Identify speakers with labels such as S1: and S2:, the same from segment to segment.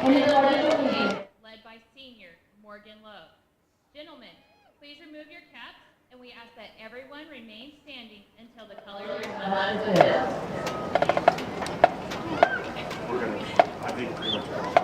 S1: and the Pledge of Allegiance.
S2: Led by Senior Morgan Lowe. Gentlemen, please remove your caps, and we ask that everyone remain standing until the colors are done.
S3: We're going to, I think, pretty much go.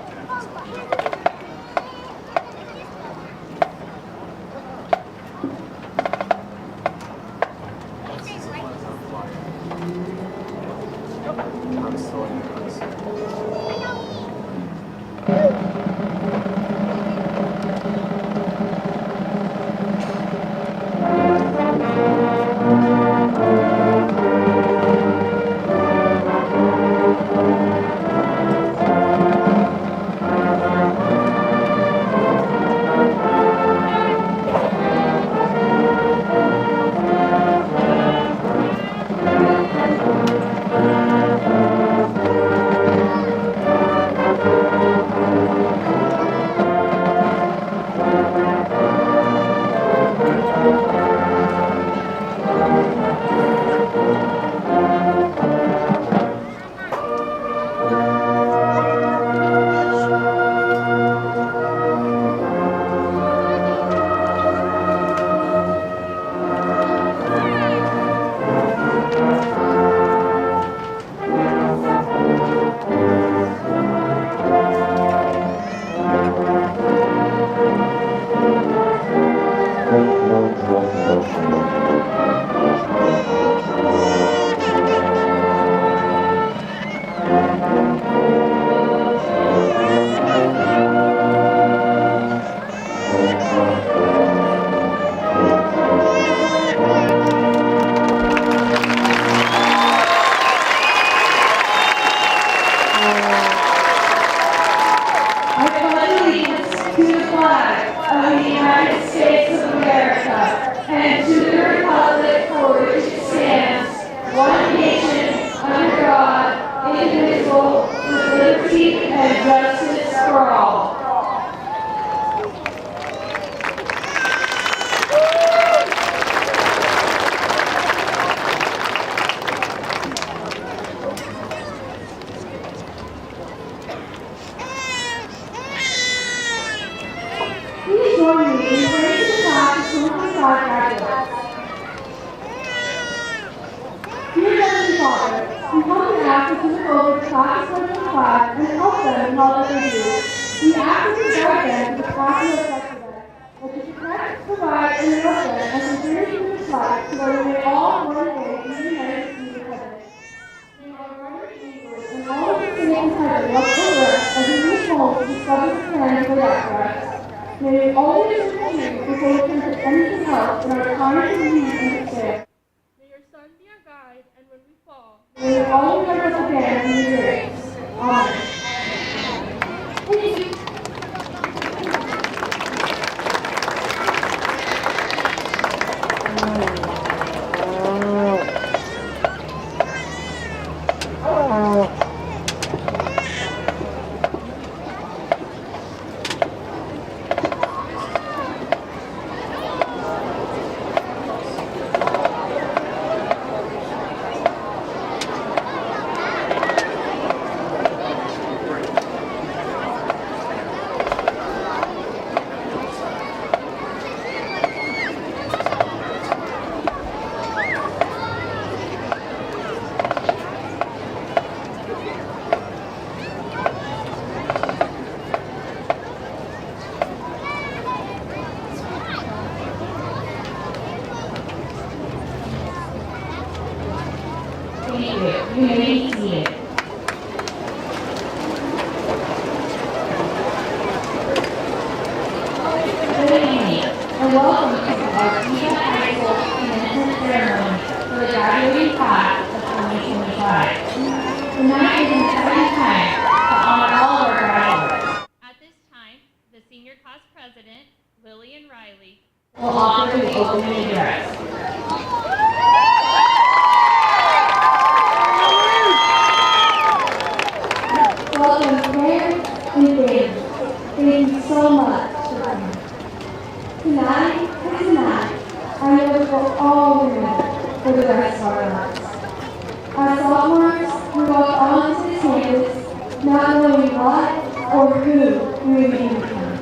S1: Our sophomores, who walked onto the campus not knowing what or or who we would become.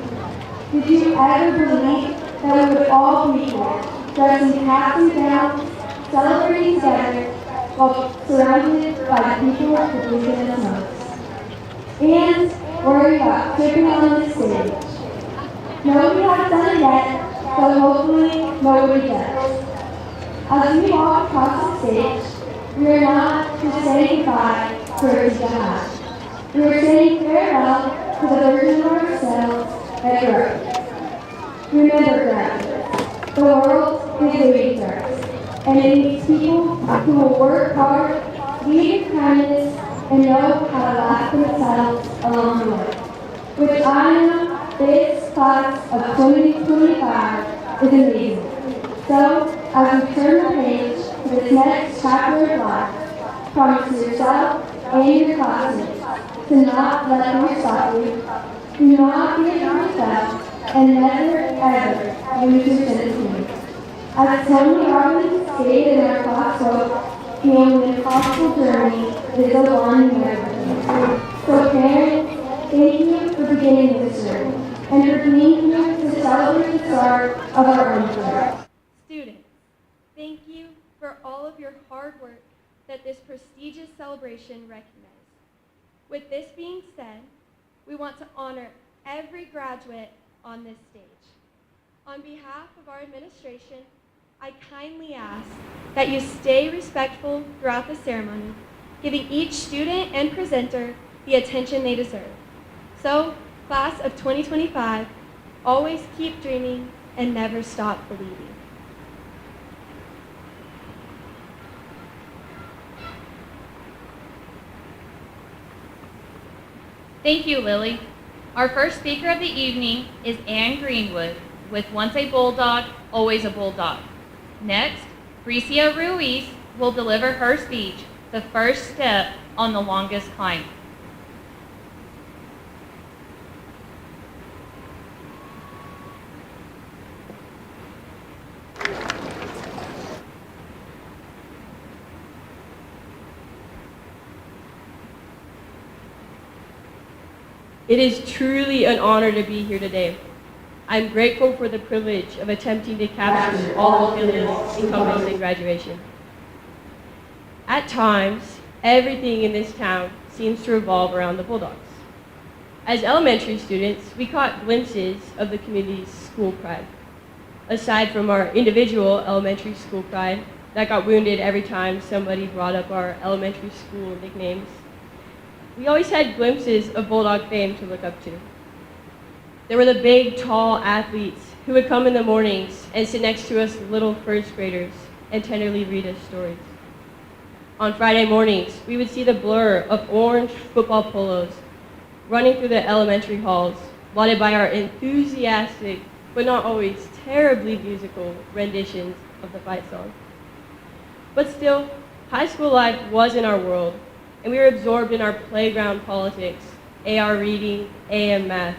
S1: Did you ever believe that we would all be here, dressed in hats and gowns, celebrating together, while surrounded by the people who believe in us most? And worry about tripping on this stage. Nobody has done it yet, so hopefully nobody does. As we walk across the stage, we are not just saying goodbye to our behalf. We are saying farewell to the version of ourselves that grew up. Remember, graduates, the world is waiting for us, and it needs people who will work hard, lead with kindness, and know how to laugh themselves along the way. Which I know this class of 2025 is amazing. So, as we turn the page to this next chapter of life, promise yourself and your classmates to not let them stop you, do not give yourself, and never ever lose your sense of humor. As Tony Robbins stated in our class quote, the only impossible journey is the one you never take. So parents, thank you for beginning this journey, and for being here to celebrate the start of our own journey.
S4: Students, thank you for all of your hard work that this prestigious celebration recognizes. With this being said, we want to honor every graduate on this stage. On behalf of our administration, I kindly ask that you stay respectful throughout the ceremony, giving each student and presenter the attention they deserve. So, class of 2025, always keep dreaming and never stop believing.
S2: Thank you, Lily. Our first speaker of the evening is Anne Greenwood with Once a Bulldog, Always a Bulldog. Next, Bricia Ruiz will deliver her speech, The First Step on the Longest Climb.
S5: It is truly an honor to be here today. I'm grateful for the privilege of attempting to capture all the feelings encompassing graduation. At times, everything in this town seems to revolve around the Bulldogs. As elementary students, we caught glimpses of the community's school pride. Aside from our individual elementary school pride that got wounded every time somebody brought up our elementary school nicknames, we always had glimpses of Bulldog fame to look up to. There were the big, tall athletes who would come in the mornings and sit next to us little first graders and tenderly read us stories. On Friday mornings, we would see the blur of orange football polos running through the elementary halls, lauded by our enthusiastic, but not always terribly musical renditions of the fight song. But still, high school life was in our world, and we were absorbed in our playground politics, AR reading, AM math.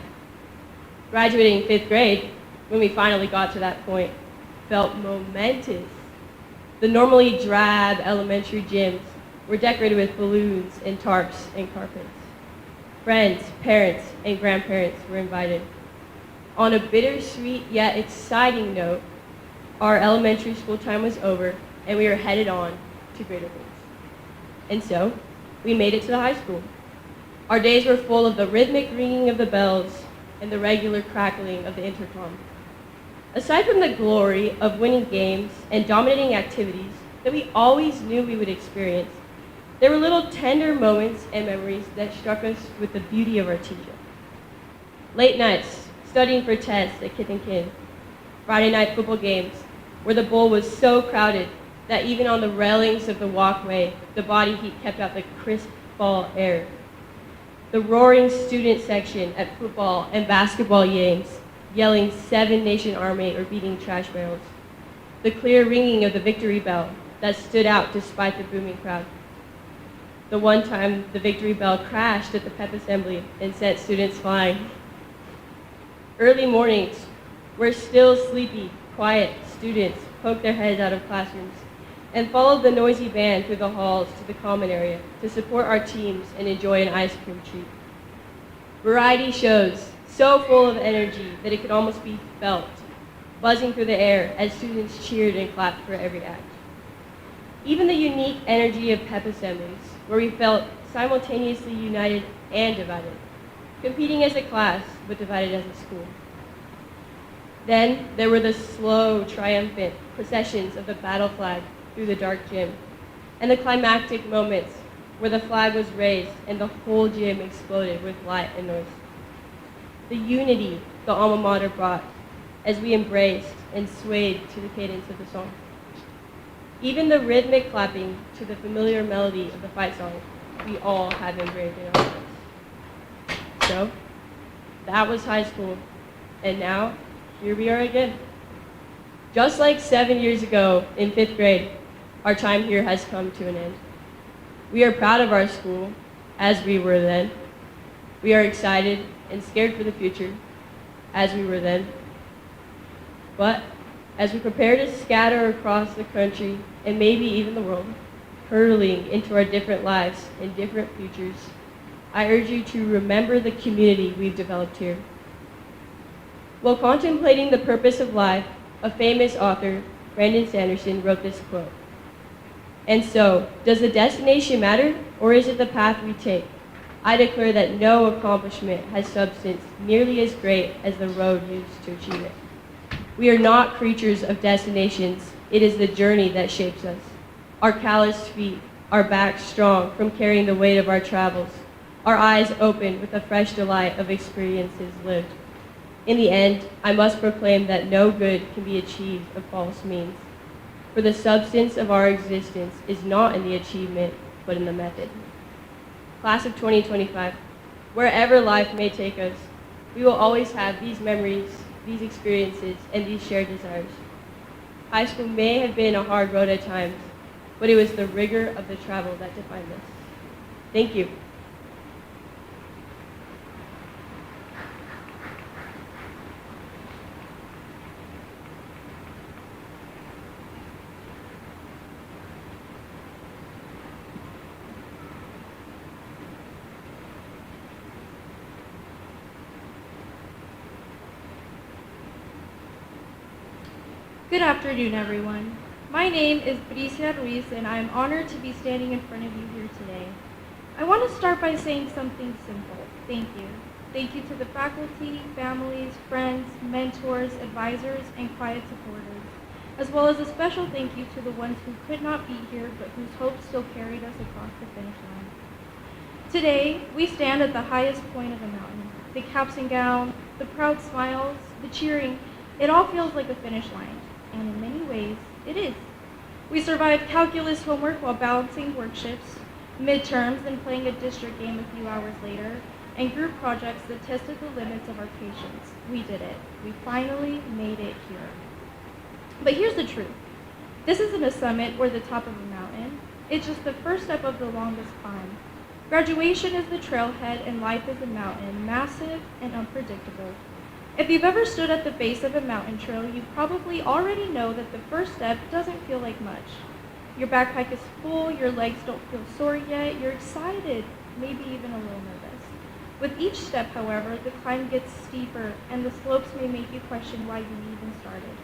S5: Graduating 5th grade, when we finally got to that point, felt momentous. The normally drab elementary gyms were decorated with balloons and tarps and carpets. Friends, parents, and grandparents were invited. On a bittersweet yet exciting note, our elementary school time was over, and we were headed on to greater things. And so, we made it to the high school. Our days were full of the rhythmic ringing of the bells and the regular crackling of the intercom. Aside from the glory of winning games and dominating activities that we always knew we would experience, there were little tender moments and memories that struck us with the beauty of Artesia. Late nights, studying for tests at Kith and Kin. Friday night football games, where the bowl was so crowded that even on the railings of the walkway, the body heat kept out the crisp fall air. The roaring student section at football and basketball games, yelling 7 Nation Army or beating trash barrels. The clear ringing of the victory bell that stood out despite the booming crowd. The one time the victory bell crashed at the pep assembly and sent students flying. Early mornings, where still sleepy, quiet students poked their heads out of classrooms and followed the noisy band through the halls to the common area to support our teams and enjoy an ice cream treat. Variety shows, so full of energy that it could almost be felt, buzzing through the air as students cheered and clapped for every act. Even the unique energy of pep assemblies, where we felt simultaneously united and divided, competing as a class, but divided as a school. Then there were the slow, triumphant processions of the battle flag through the dark gym, and the climactic moments where the flag was raised and the whole gym exploded with light and noise. The unity the alma mater brought as we embraced and swayed to the cadence of the song. Even the rhythmic clapping to the familiar melody of the fight song, we all have engraved in our hearts. So, that was high school, and now, here we are again. Just like 7 years ago in 5th grade, our time here has come to an end. We are proud of our school, as we were then. We are excited and scared for the future, as we were then. But as we prepare to scatter across the country, and maybe even the world, hurtling into our different lives and different futures, I urge you to remember the community we've developed here. While contemplating the purpose of life, a famous author, Brandon Sanderson, wrote this quote. And so, does the destination matter, or is it the path we take? I declare that no accomplishment has substance nearly as great as the road used to achieve it. We are not creatures of destinations. It is the journey that shapes us. Our calloused feet, our backs strong from carrying the weight of our travels, our eyes open with the fresh delight of experiences lived. In the end, I must proclaim that no good can be achieved of false means. For the substance of our existence is not in the achievement, but in the method. Class of 2025, wherever life may take us, we will always have these memories, these experiences, and these shared desires. High school may have been a hard road at times, but it was the rigor of the travel that defined us. Thank you.
S6: Good afternoon, everyone. My name is Artesia Ruiz, and I am honored to be standing in front of you here today. I want to start by saying something simple. Thank you. Thank you to the faculty, families, friends, mentors, advisors, and quiet supporters, as well as a special thank you to the ones who could not be here but whose hopes still carried us across the finish line. Today, we stand at the highest point of the mountain. The caps and gown, the proud smiles, the cheering, it all feels like a finish line. And in many ways, it is. We survived calculus homework while balancing work shifts, midterms and playing a district game a few hours later, and group projects that tested the limits of our patience. We did it. We finally made it here. But here's the truth. This isn't a summit or the top of a mountain. It's just the first step of the longest climb. Graduation is the trailhead and life is a mountain, massive and unpredictable. If you've ever stood at the base of a mountain trail, you probably already know that the first step doesn't feel like much. Your backpack is full, your legs don't feel sore yet, you're excited, maybe even a little nervous. With each step, however, the climb gets steeper and the slopes may make you question why you even started.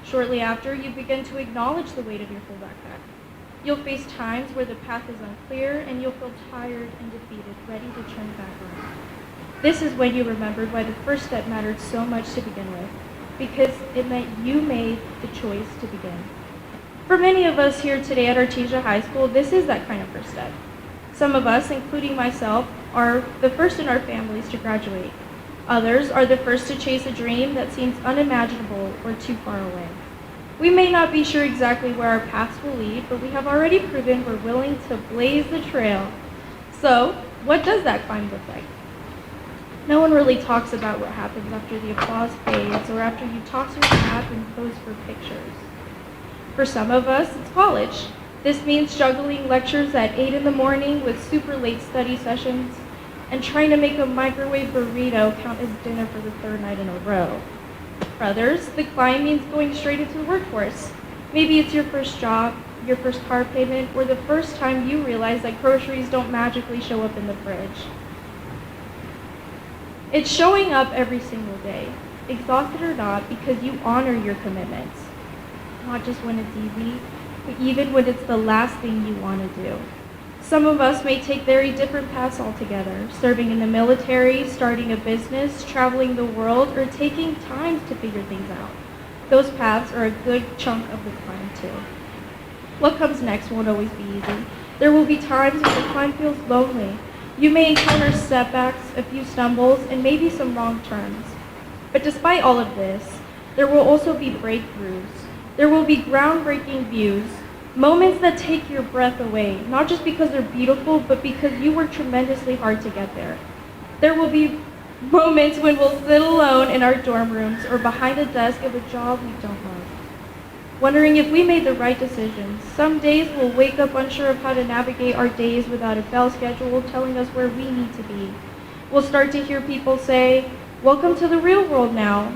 S6: Shortly after, you begin to acknowledge the weight of your full backpack. You'll face times where the path is unclear and you'll feel tired and defeated, ready to turn back around. This is when you remembered why the first step mattered so much to begin with, because it meant you made the choice to begin. For many of us here today at Artesia High School, this is that kind of first step. Some of us, including myself, are the first in our families to graduate. Others are the first to chase a dream that seems unimaginable or too far away. We may not be sure exactly where our paths will lead, but we have already proven we're willing to blaze the trail. So, what does that climb look like? No one really talks about what happens after the applause fades or after you toss your cap and pose for pictures. For some of us, it's college. This means juggling lectures at 8 in the morning with super late study sessions and trying to make a microwave burrito count as dinner for the third night in a row. For others, the climb means going straight into the workforce. Maybe it's your first job, your first car payment, or the first time you realize that groceries don't magically show up in the fridge. It's showing up every single day, exhausted or not, because you honor your commitments. Not just when it's easy, but even when it's the last thing you want to do. Some of us may take very different paths altogether, serving in the military, starting a business, traveling the world, or taking time to figure things out. Those paths are a good chunk of the climb too. What comes next won't always be easy. There will be times when the climb feels lonely. You may encounter setbacks, a few stumbles, and maybe some wrong turns. But despite all of this, there will also be breakthroughs. There will be groundbreaking views, moments that take your breath away, not just because they're beautiful, but because you worked tremendously hard to get there. There will be moments when we'll sit alone in our dorm rooms or behind a desk of a job we don't love, wondering if we made the right decisions. Some days we'll wake up unsure of how to navigate our days without a bell schedule telling us where we need to be. We'll start to hear people say, "Welcome to the real world now,"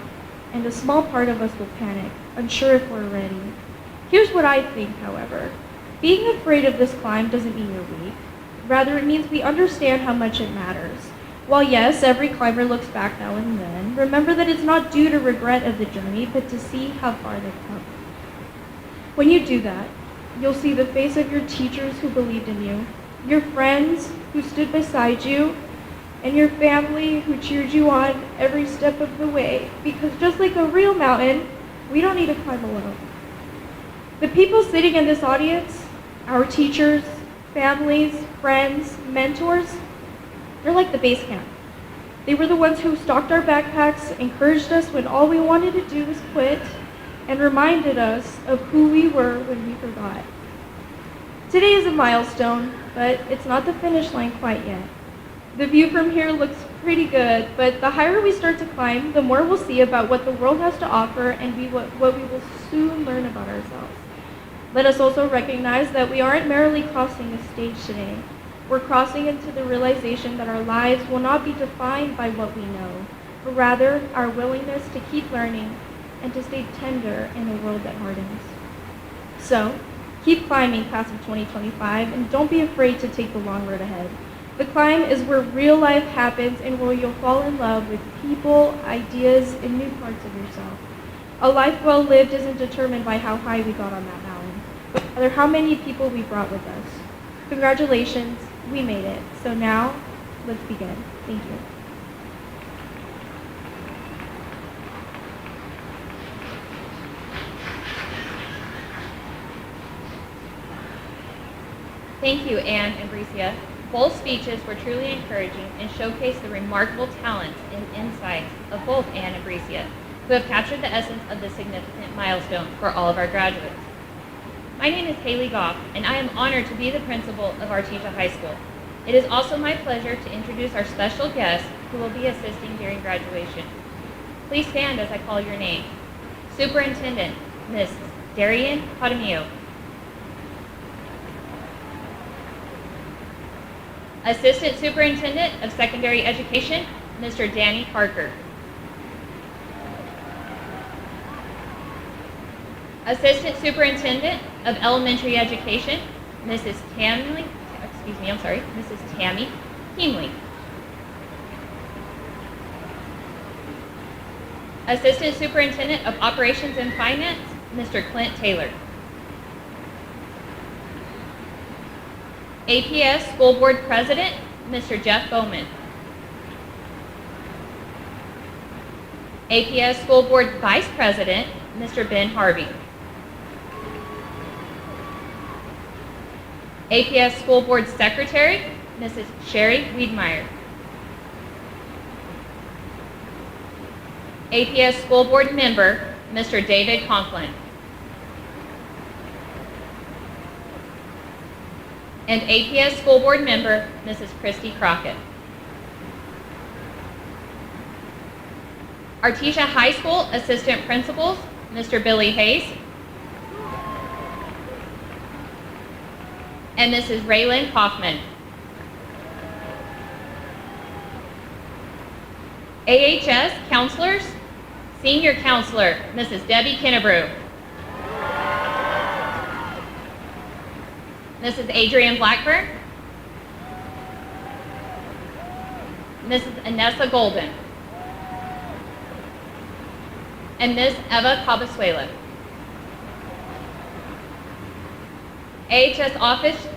S6: and a small part of us will panic, unsure if we're ready. Here's what I think, however. Being afraid of this climb doesn't mean you're weak. Rather, it means we understand how much it matters. While yes, every climber looks back now and then, remember that it's not due to regret of the journey, but to see how far they've come. When you do that, you'll see the face of your teachers who believed in you, your friends who stood beside you, and your family who cheered you on every step of the way. Because just like a real mountain, we don't need to climb alone. The people sitting in this audience, our teachers, families, friends, mentors, they're like the base camp. They were the ones who stocked our backpacks, encouraged us when all we wanted to do was quit, and reminded us of who we were when we forgot. Today is a milestone, but it's not the finish line quite yet. The view from here looks pretty good, but the higher we start to climb, the more we'll see about what the world has to offer and what we will soon learn about ourselves. Let us also recognize that we aren't merely crossing a stage today. We're crossing into the realization that our lives will not be defined by what we know, but rather our willingness to keep learning and to stay tender in a world that hardens. So, keep climbing past 2025 and don't be afraid to take the long road ahead. The climb is where real life happens and where you'll fall in love with people, ideas, and new parts of yourself. A life well lived isn't determined by how high we got on that mountain, but rather how many people we brought with us. Congratulations, we made it. So now, let's begin. Thank you.
S2: Thank you, Anne and Bricia. Both speeches were truly encouraging and showcased the remarkable talents and insights of both Anne and Bricia, who have captured the essence of this significant milestone for all of our graduates. My name is Haley Goff, and I am honored to be the principal of Artesia High School. It is also my pleasure to introduce our special guest who will be assisting during graduation. Please stand as I call your name. Superintendent, Ms. Darian Jaramillo. Assistant Superintendent of Secondary Education, Mr. Danny Parker. Assistant Superintendent of Elementary Education, Mrs. Tammy Keemley. Assistant Superintendent of Operations and Finance, Mr. Clint Taylor. APS School Board President, Mr. Jeff Bowman. APS School Board Vice President, Mr. Ben Harvey. APS School Board Secretary, Mrs. Sherry Wiedmeyer. APS School Board Member, Mr. David Conklin. And APS School Board Member, Mrs. Christy Crockett. Artesia High School Assistant Principals, Mr. Billy Hayes. And Mrs. Raylyn Kaufman. AHS Counselors, Senior Counselor, Mrs. Debbie Kinnebrew. Mrs. Adrienne Blackburn. Mrs. Anessa Golden. and Ms. Eva Cabasuelo. AHS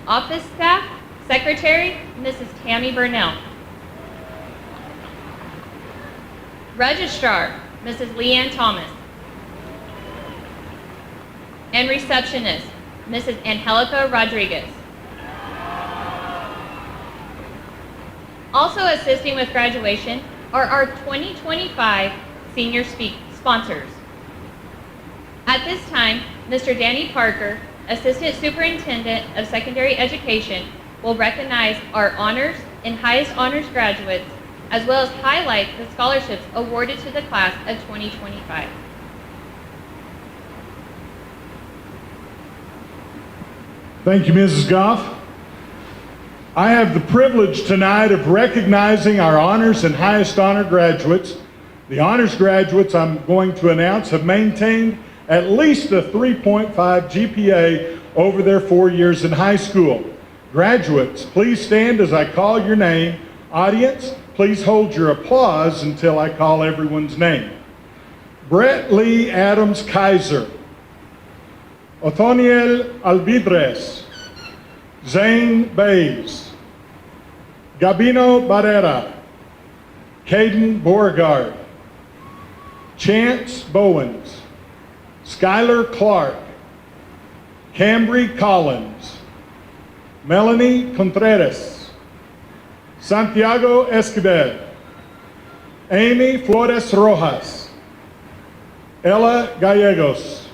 S2: office staff, Secretary, Mrs. Tammy Burnell. Registrar, Mrs. Leanne Thomas. And receptionist, Mrs. Angelica Rodriguez. Also assisting with graduation are our 2025 senior sponsors. At this time, Mr. Danny Parker, Assistant Superintendent of Secondary Education, will recognize our honors and highest honors graduates, as well as highlight the scholarships awarded to the class of 2025.
S7: Thank you, Mrs. Goff. I have the privilege tonight of recognizing our honors and highest honor graduates. The honors graduates I'm going to announce have maintained at least a 3.5 GPA over their 4 years in high school. Graduates, please stand as I call your name. Audience, please hold your applause until I call everyone's name. Brett Lee Adams Kaiser. Othoniel Alvidres. Zane Bays. Gabino Barrera. Caden Beauregard. Chance Bowens. Skylar Clark. Cambry Collins. Melanie Contreras. Santiago Esquivel. Amy Flores Rojas. Ella Gallegos.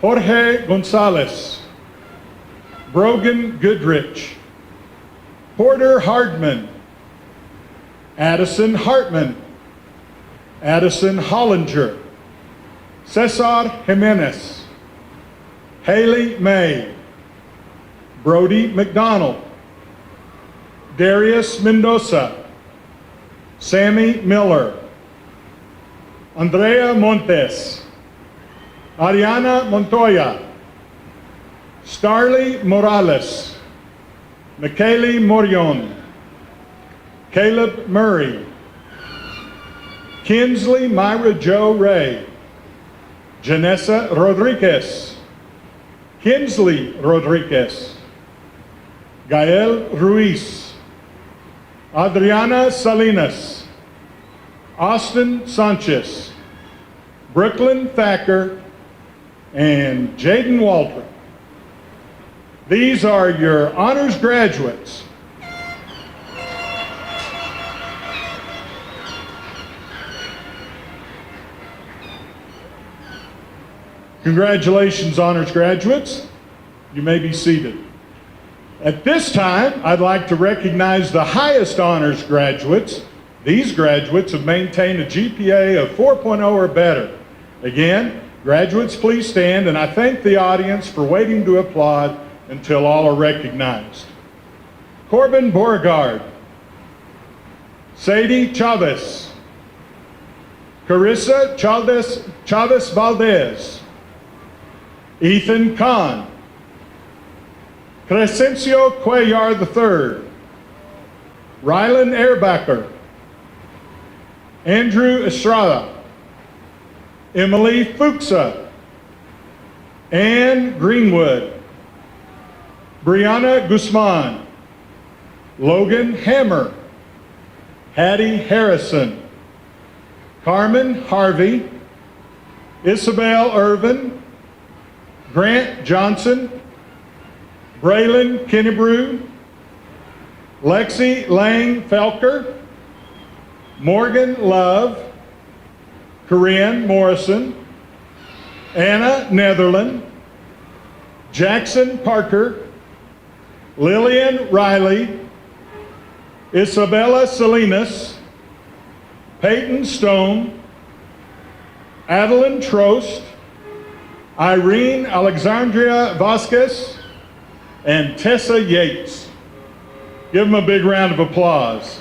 S7: Jorge Gonzalez. Brogan Goodrich. Porter Hardman. Addison Hartman. Addison Hollinger. Cesar Jimenez. Haley May. Brody McDonald. Darius Mendoza. Sammy Miller. Andrea Montes. Ariana Montoya. Starley Morales. Michaeli Morion. Caleb Murray. Kinsley Myra Jo Ray. Janessa Rodriguez. Kinsley Rodriguez. Gael Ruiz. Adriana Salinas. Austin Sanchez. Brooklyn Thacker. And Jaden Walter. These are your honors graduates. Congratulations, honors graduates. You may be seated. At this time, I'd like to recognize the highest honors graduates. These graduates have maintained a GPA of 4.0 or better. Again, graduates, please stand, and I thank the audience for waiting to applaud until all are recognized. Corbin Beauregard. Sadie Chavez. Carissa Chavez Valdez. Ethan Kahn. Crescencio Cuellar III. Rylan Airbacker. Andrew Estrada. Emily Fuchsa. Ann Greenwood. Brianna Guzman. Logan Hammer. Hattie Harrison. Carmen Harvey. Isabel Irvin. Grant Johnson. Braylon Kennebrew. Lexi Lang Felker. Morgan Love. Corinne Morrison. Anna Netherland. Jackson Parker. Lillian Riley. Isabella Salinas. Peyton Stone. Adeline Trost. Irene Alexandria Vasquez. And Tessa Yates. Give them a big round of applause.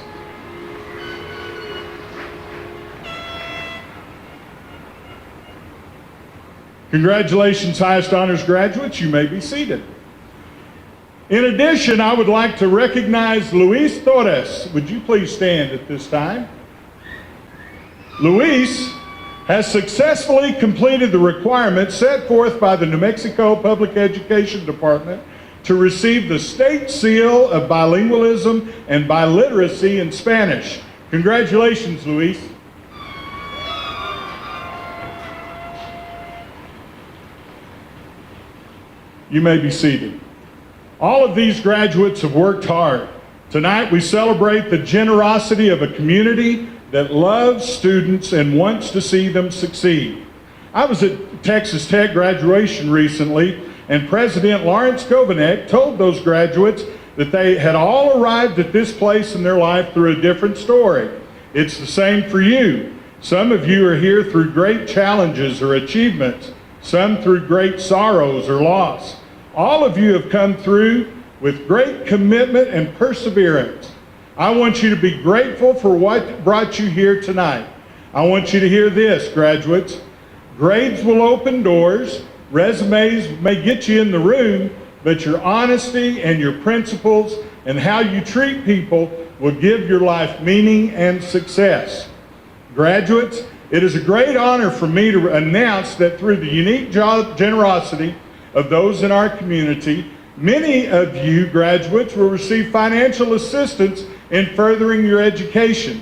S7: Congratulations, highest honors graduates. You may be seated. In addition, I would like to recognize Luis Torres. Would you please stand at this time? Luis has successfully completed the requirements set forth by the New Mexico Public Education Department to receive the state seal of bilingualism and biliteracy in Spanish. Congratulations, Luis. You may be seated. All of these graduates have worked hard. Tonight we celebrate the generosity of a community that loves students and wants to see them succeed. I was at Texas Tech graduation recently, and President Lawrence Kovanec told those graduates that they had all arrived at this place in their life through a different story. It's the same for you. Some of you are here through great challenges or achievements, some through great sorrows or loss. All of you have come through with great commitment and perseverance. I want you to be grateful for what brought you here tonight. I want you to hear this, graduates. Grades will open doors, resumes may get you in the room, but your honesty and your principles and how you treat people will give your life meaning and success. Graduates, it is a great honor for me to announce that through the unique generosity of those in our community, many of you graduates will receive financial assistance in furthering your education.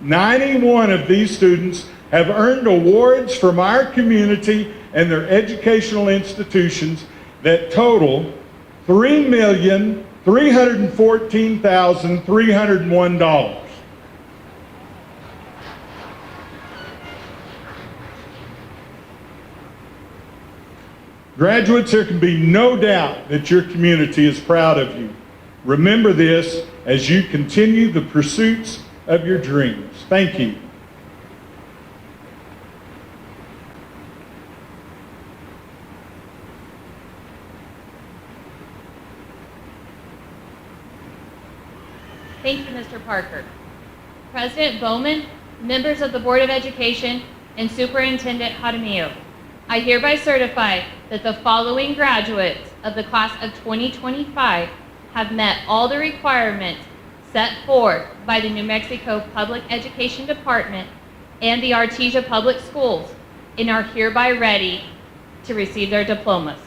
S7: 91 of these students have earned awards from our community and their educational institutions that total $3,314,301. Graduates, there can be no doubt that your community is proud of you. Remember this as you continue the pursuits of your dreams. Thank you.
S2: Thank you, Mr. Parker. President Bowman, members of the Board of Education, and Superintendent Jaramillo, I hereby certify that the following graduates of the class of 2025 have met all the requirements set forth by the New Mexico Public Education Department and the Artesia Public Schools and are hereby ready to receive their diplomas.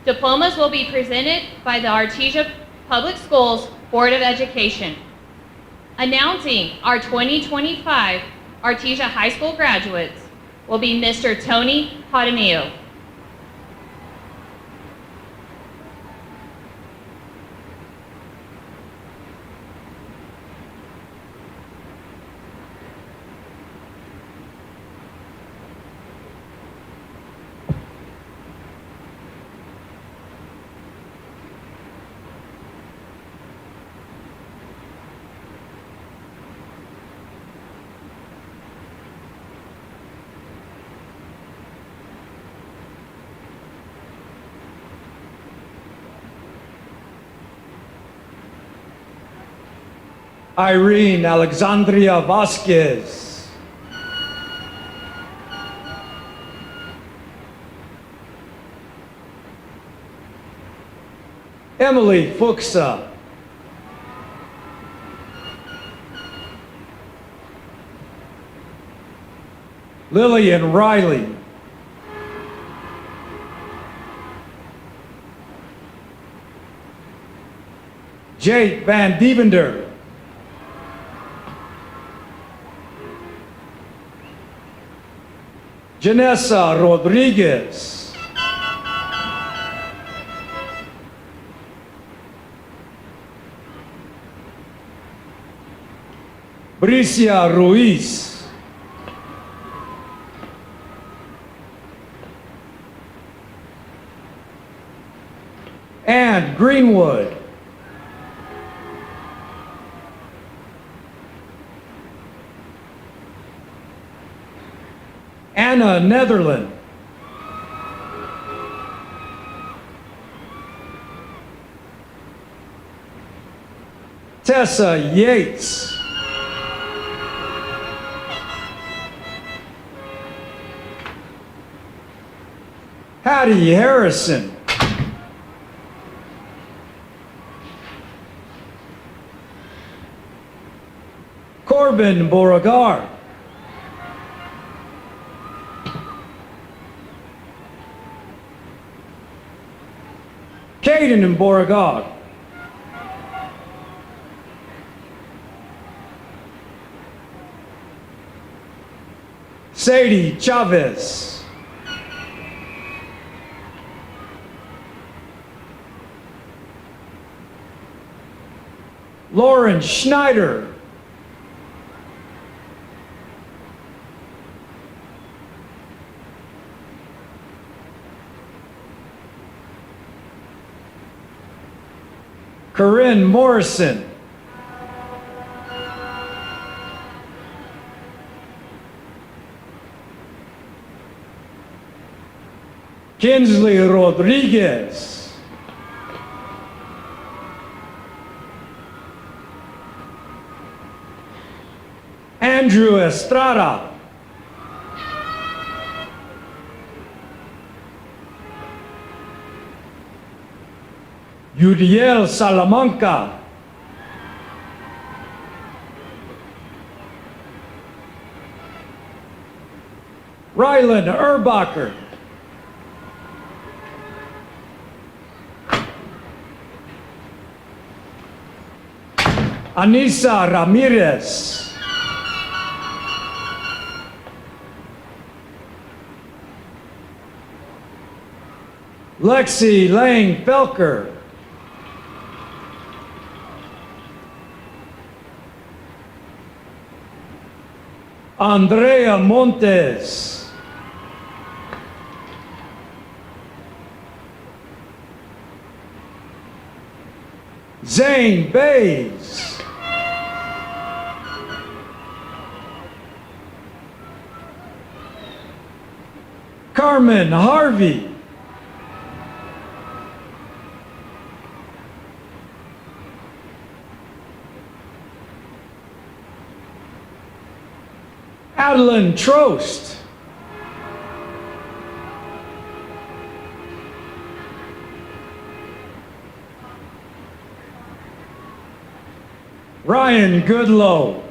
S2: Diplomas will be presented by the Artesia Public Schools Board of Education. Announcing our 2025 Artesia High School graduates will be Mr. Tony Jaramillo.
S8: Irene Alexandria Vasquez. Emily Fuchsa. Lillian Riley. Jake Van Dievender. Janessa Rodriguez. Bricia Ruiz. And Greenwood. Anna Netherland. Tessa Yates. Hattie Harrison. Corbin Beauregard. Caden Beauregard. Sadie Chavez. Lauren Schneider. Corinne Morrison. Kinsley Rodriguez. Andrew Estrada. Uriel Salamanca. Rylan Erbacher. Anissa Ramirez. Lexi Lang Felker. Andrea Montes. Zane Bays. Carmen Harvey. Adeline Trost. Ryan Goodlow.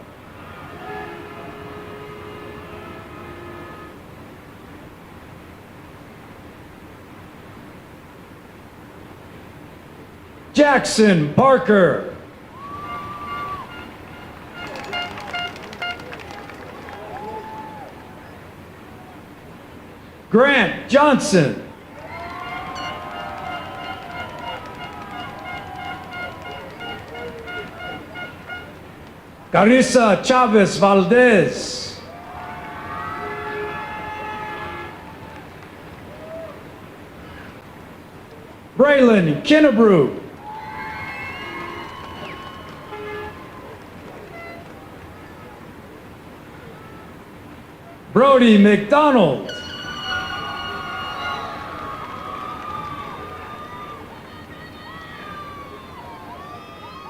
S8: Jackson Parker. Grant Johnson. Carissa Chavez Valdez. Braylon Kinnebrew. Brody McDonald.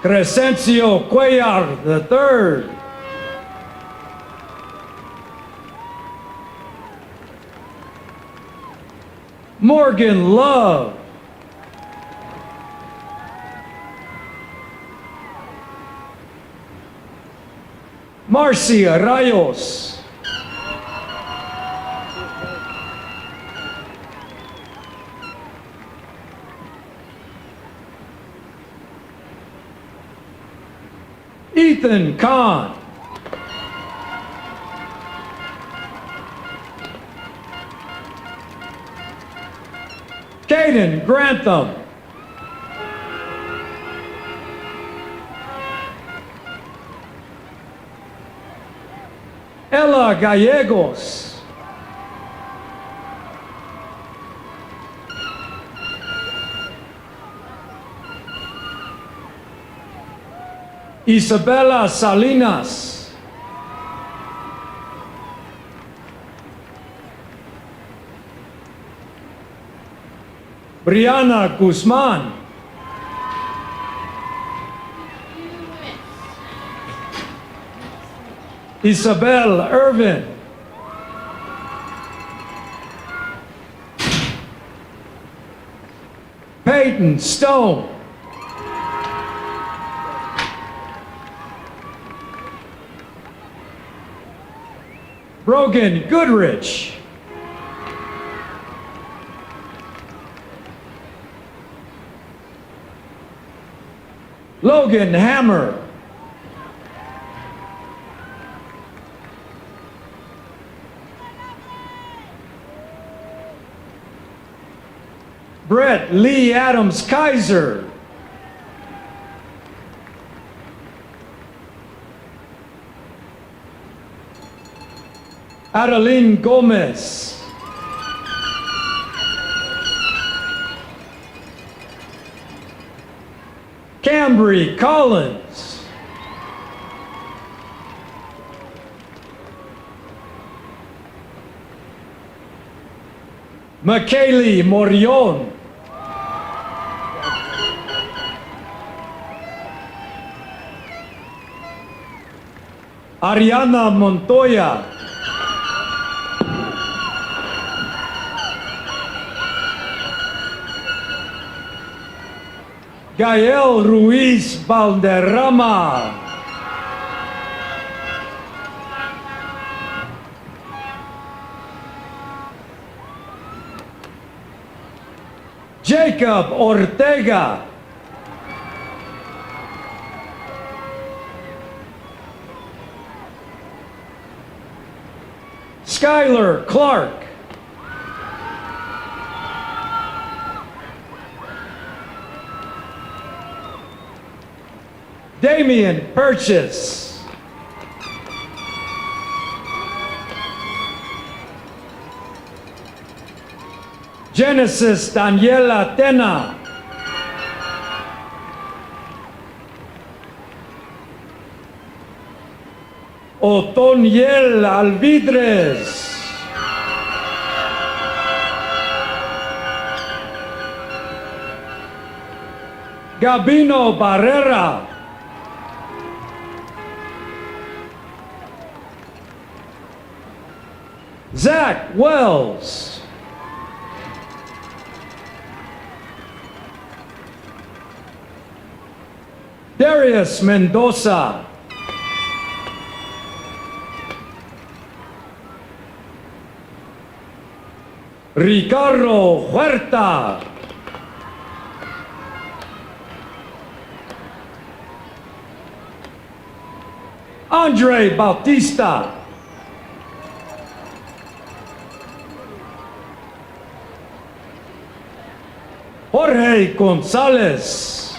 S8: Crescencio Cuellar III. Morgan Love. Marcia Rayos. Ethan Kahn. Caden Grantham. Ella Gallegos. Isabella Salinas. Brianna Guzman. Isabel Irvin. Peyton Stone. Brogan Goodrich. Logan Hammer. Brett Lee Adams Kaiser. Adeline Gomez. Cambry Collins. McKaylee Morion. Ariana Montoya. Gael Ruiz Valderrama. Jacob Ortega. Skylar Clark. Damian Purchase. Genesis Daniela Tena. Otoniel Alvidres. Gabino Barrera. Zach Wells. Darius Mendoza. Ricardo Huerta. Andre Bautista. Jorge Gonzalez.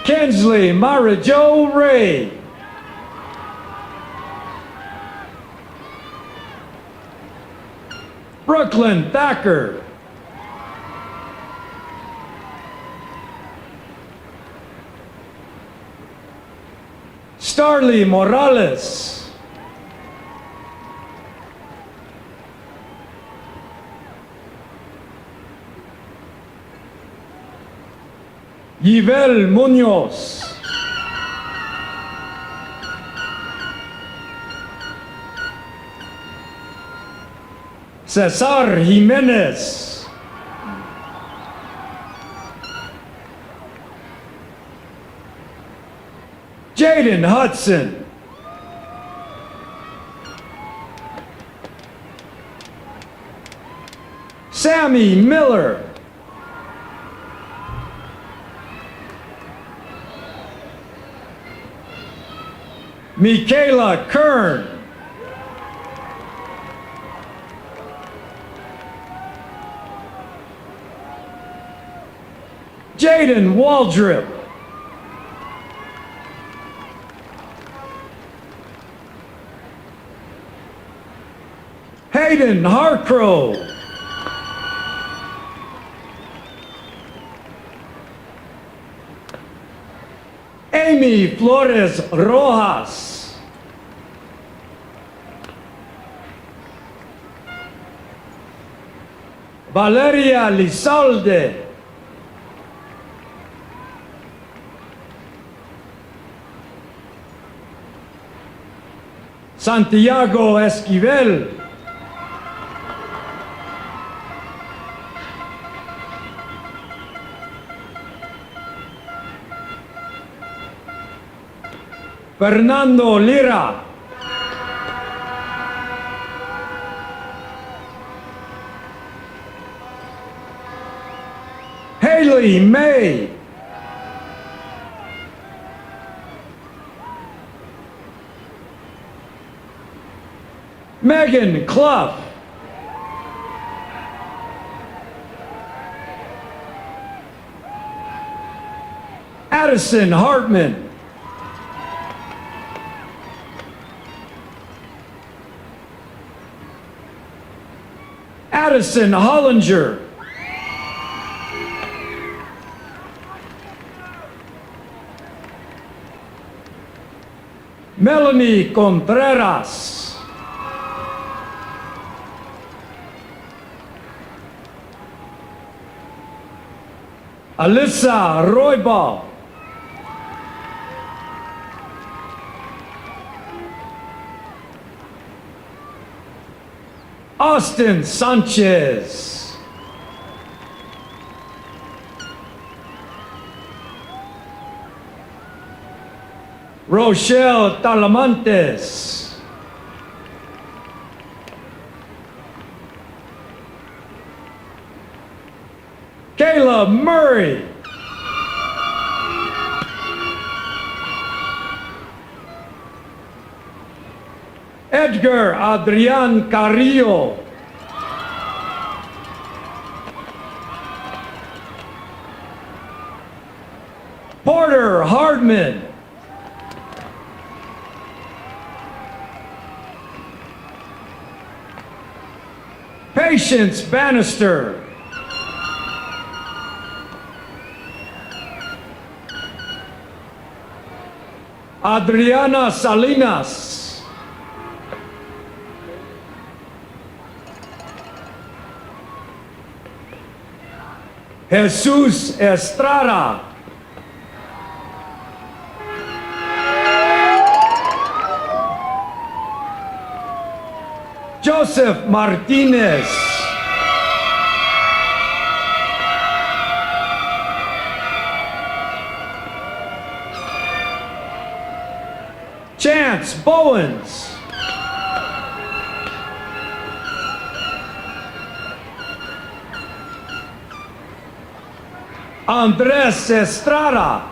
S8: Kinsley Marijo Ray. Brooklyn Thacker. Starley Morales. Yvel Munoz. Cesar Jimenez. Jaden Hudson. Sammy Miller. Michaela Kern. Jaden Waldrip. Hayden Harcrow. Amy Flores Rojas. Valeria Lizalde. Santiago Esquivel. Fernando Lira. Haley May. Megan Clough. Addison Hartman. Addison Hollinger. Melanie Contreras. Alyssa Roybal. Austin Sanchez. Rochelle Talamantes. Kayla Murray. Edgar Adrian Carrillo. Porter Hardman. Patience Bannister. Adriana Salinas. Jesus Estrada. Joseph Martinez. Chance Bowens. Andres Estrada.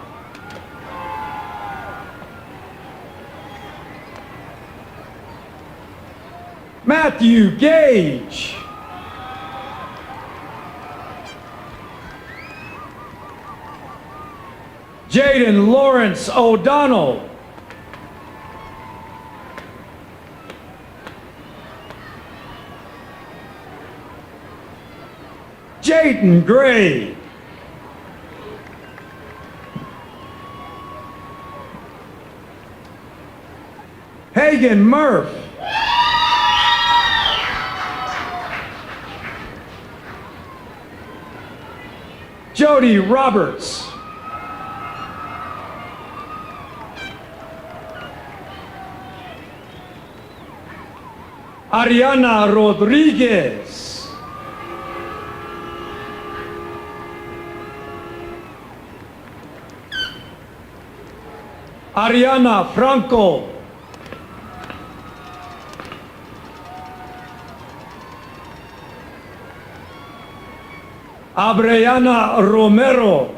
S8: Matthew Gage. Jaden Lawrence O'Donnell. Jayden Gray. Hagen Murph. Jody Roberts. Ariana Rodriguez. Ariana Franco. Abriana Romero.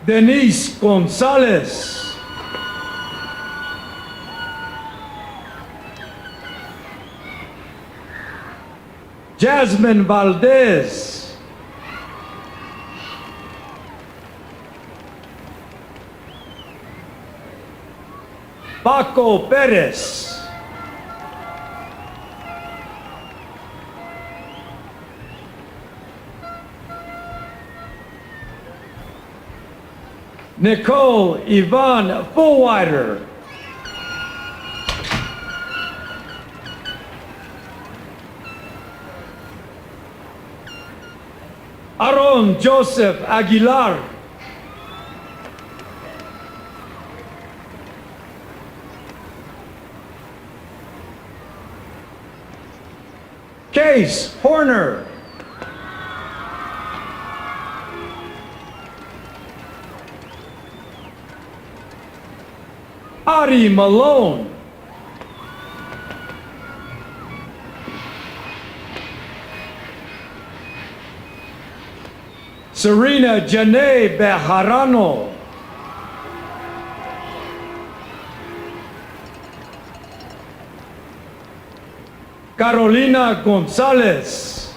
S8: Denise Gonzalez. Jasmine Valdez. Paco Perez. Nicole Yvonne Fullwider. Aaron Joseph Aguilar. Case Horner. Ari Malone. Serena Janae Bejarano. Carolina Gonzalez.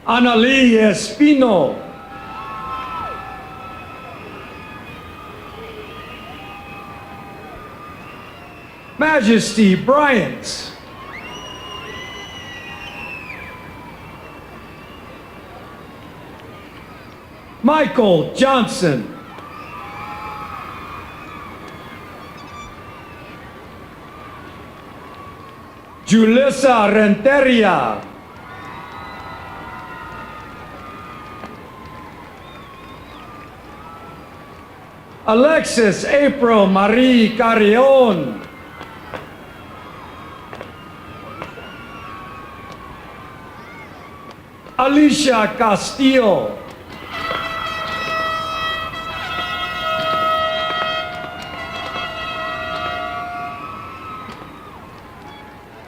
S8: Analí Espino. Majesty Bryant. Michael Johnson. Julissa Renteria. Alexis April Marie Carrion. Alicia Castillo.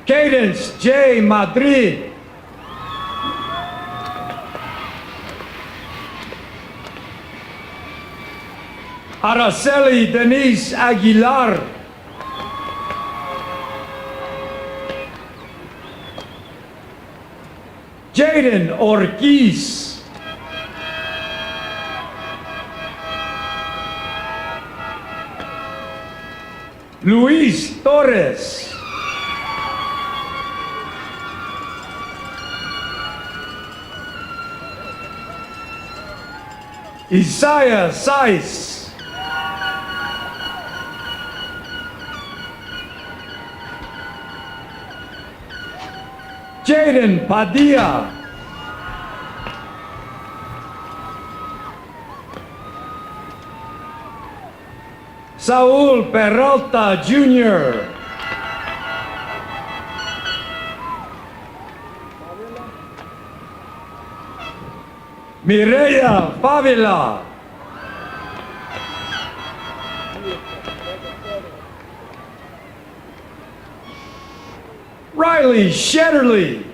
S8: Cadence J. Madrid. Araceli Denise Aguilar. Jaden Ortiz. Luis Torres. Isaiah Saiz. Jaden Padilla. Saul Peralta Jr. Mireya Favila. Riley Shetterly.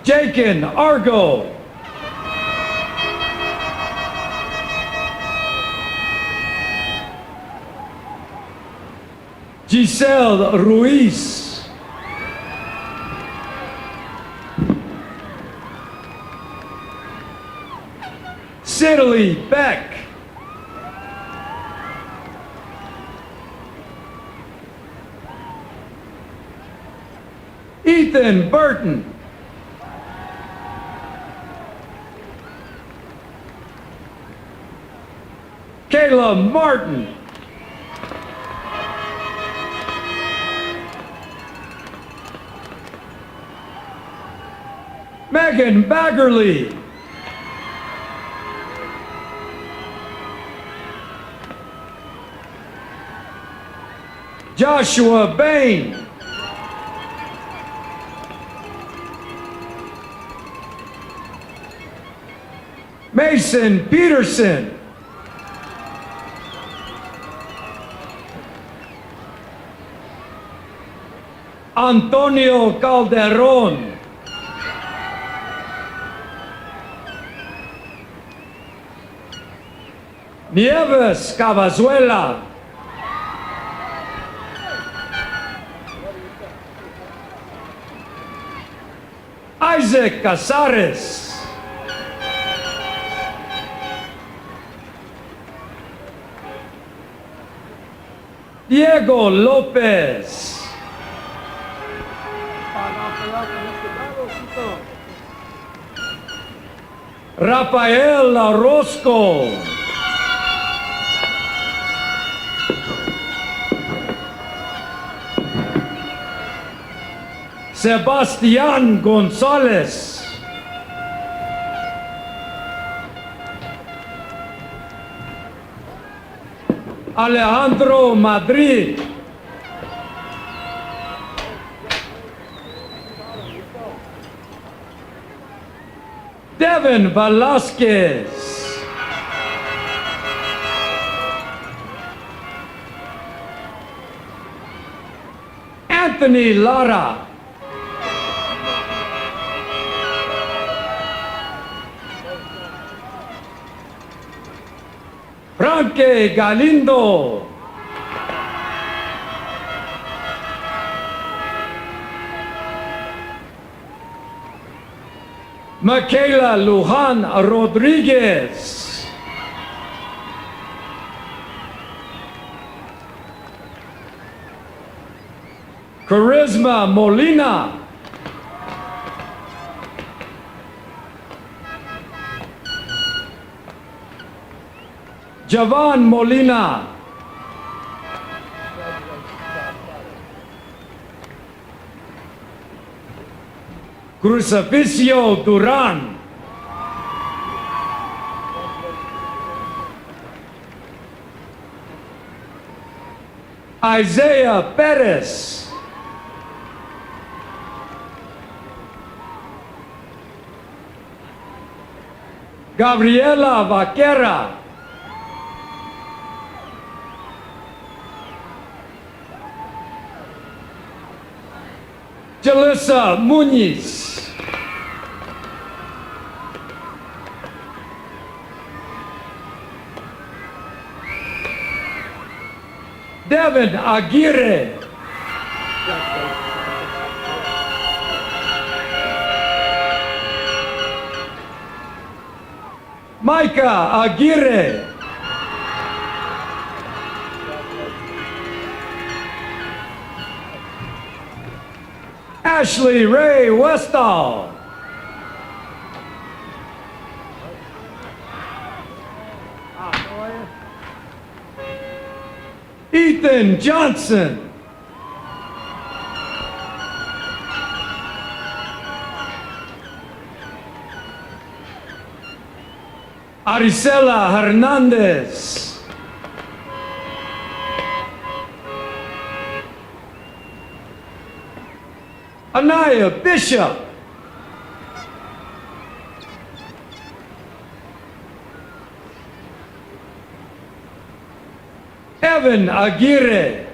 S8: Jakin Argo. Giselle Ruiz. Sidley Beck. Ethan Burton. Kayla Martin. Megan Baggerly. Joshua Bain. Mason Peterson. Antonio Calderon. Nieves Cavazuela. Isaac Casares. Diego Lopez. Rafael Orozco. Sebastián González. Alejandro Madrid. Devin Velasquez. Anthony Lara. Franque Galindo. Michaela Lujan Rodriguez. Charisma Molina. Javan Molina. Crucificio Duran. Isaiah Perez. Gabriela Vaquera. Jalissa Muniz. Devin Aguirre. Micah Aguirre. Ashley Ray Westall. Ethan Johnson. Aricela Hernandez. Anaya Bishop. Evan Aguirre.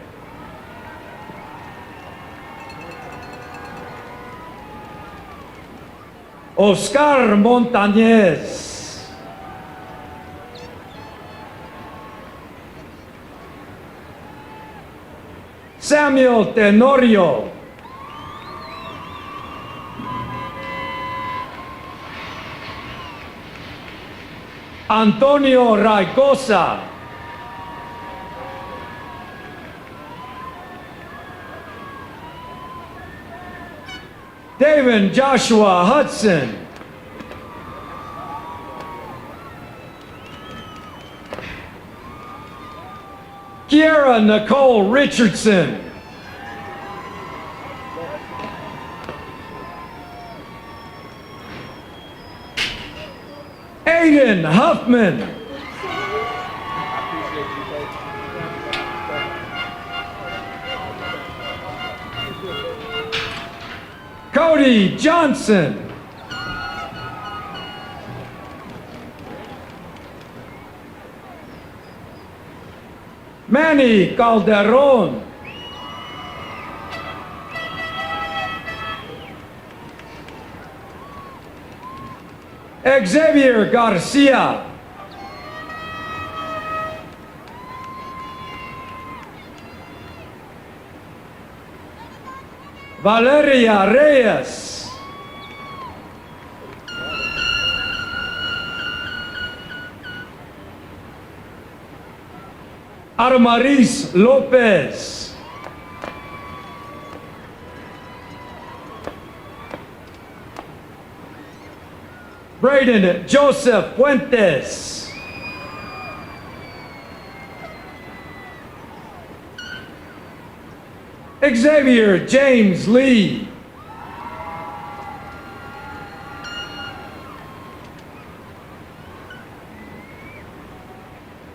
S8: Oscar Montañez. Samuel Tenorio. Antonio Raigosa. David Joshua Hudson. Kiera Nicole Richardson. Aiden Huffman. Cody Johnson. Manny Calderon. Xavier Garcia. Valeria Reyes. Armaris Lopez. Braden Joseph Fuentes. Xavier James Lee.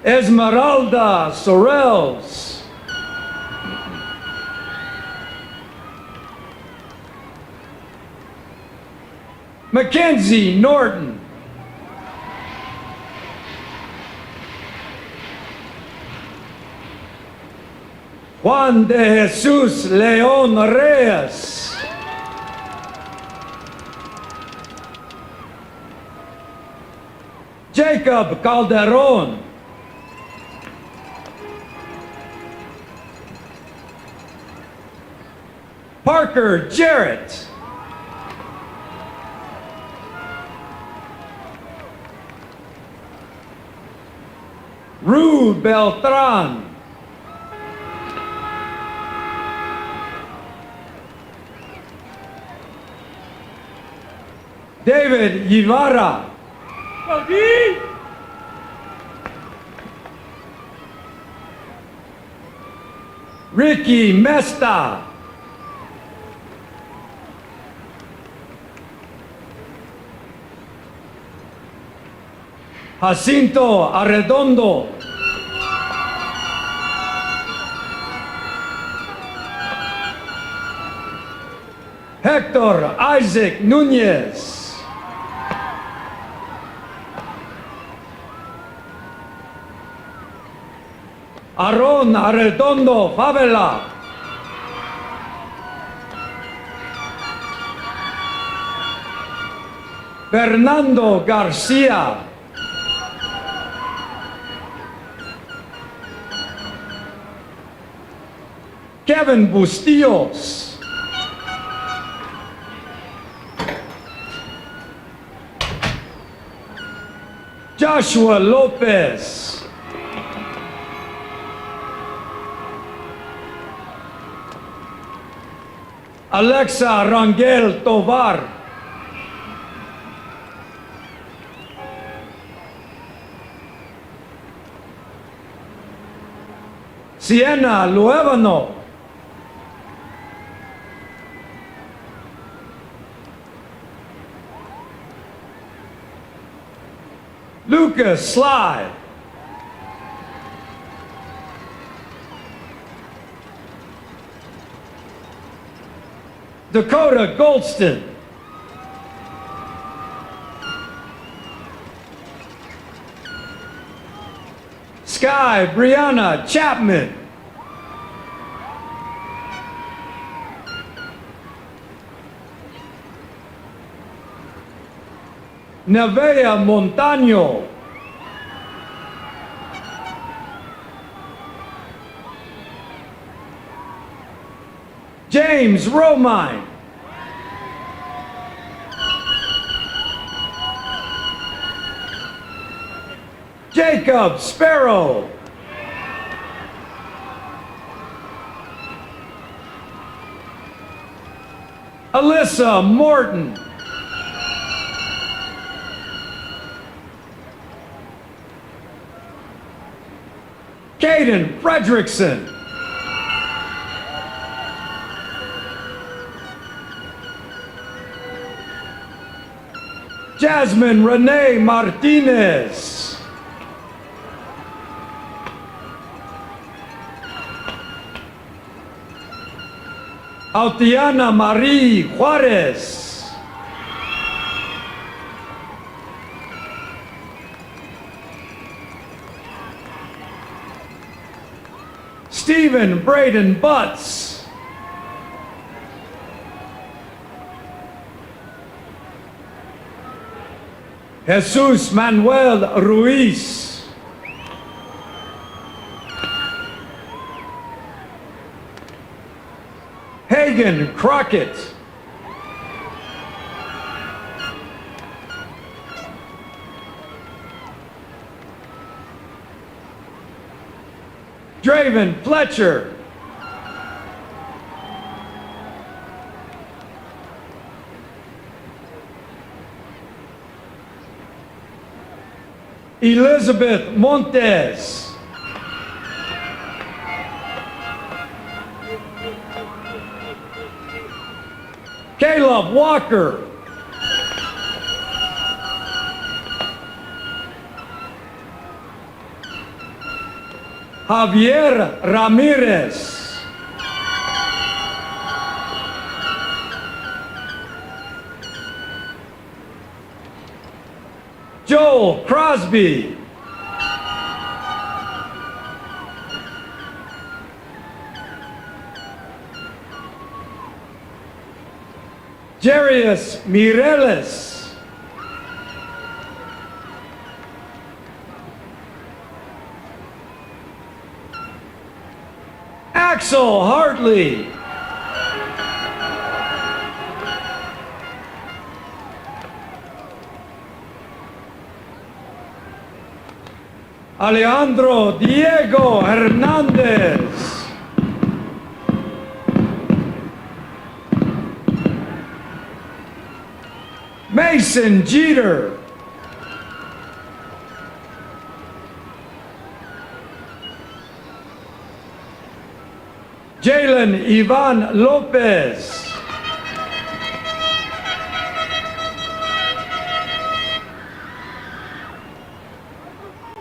S8: Esmeralda Sorrells. Mackenzie Norton. Juan de Jesus Leon Reyes. Jacob Calderon. Parker Jarrett. Rue Beltran. David Yivara. Ricky Mesta. Jacinto Arredondo. Hector Isaac Nunez. Aaron Arredondo Favela. Fernando Garcia. Kevin Bustillos. Joshua Lopez. Alexa Rangel Tovar. Sienna Luevano. Lucas Sly. Dakota Goldston. Sky Brianna Chapman. Nevea Montaño. James Romine. Jacob Sparrow. Alyssa Morton. Caden Fredrickson. Jasmine Renee Martinez. Autiana Marie Juarez. Stephen Braden Butts. Jesus Manuel Ruiz. Hagen Crockett. Draven Fletcher. Elizabeth Montes. Caleb Walker. Javier Ramirez. Joel Crosby. Jarius Mireles. Axel Hartley. Alejandro Diego Hernandez. Mason Jeter. Jalen Ivan Lopez.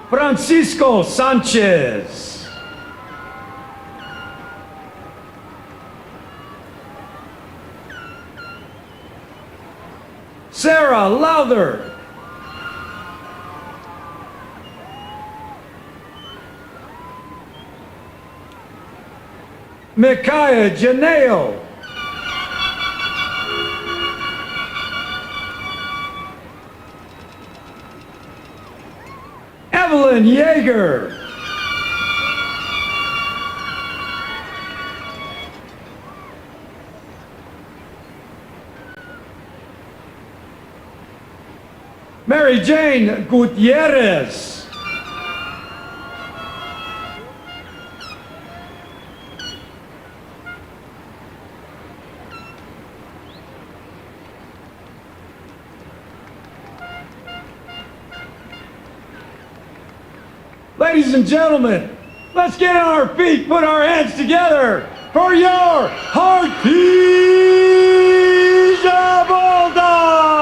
S8: Francisco Sanchez. Sarah Lowther. Micaiah Janeo. Evelyn Yeager. Mary Jane Gutierrez. Ladies and gentlemen, let's get on our feet, put our hands together for your Artesia Bulldogs!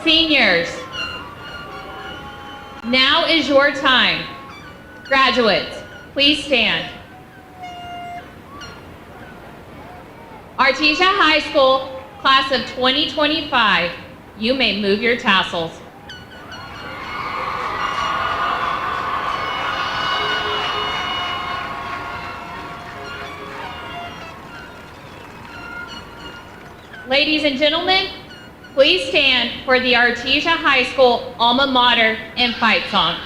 S2: Seniors, now is your time. Graduates, please stand. Artesia High School, class of 2025, you may move your tassels. Ladies and gentlemen, please stand for the Artesia High School alma mater and fight song.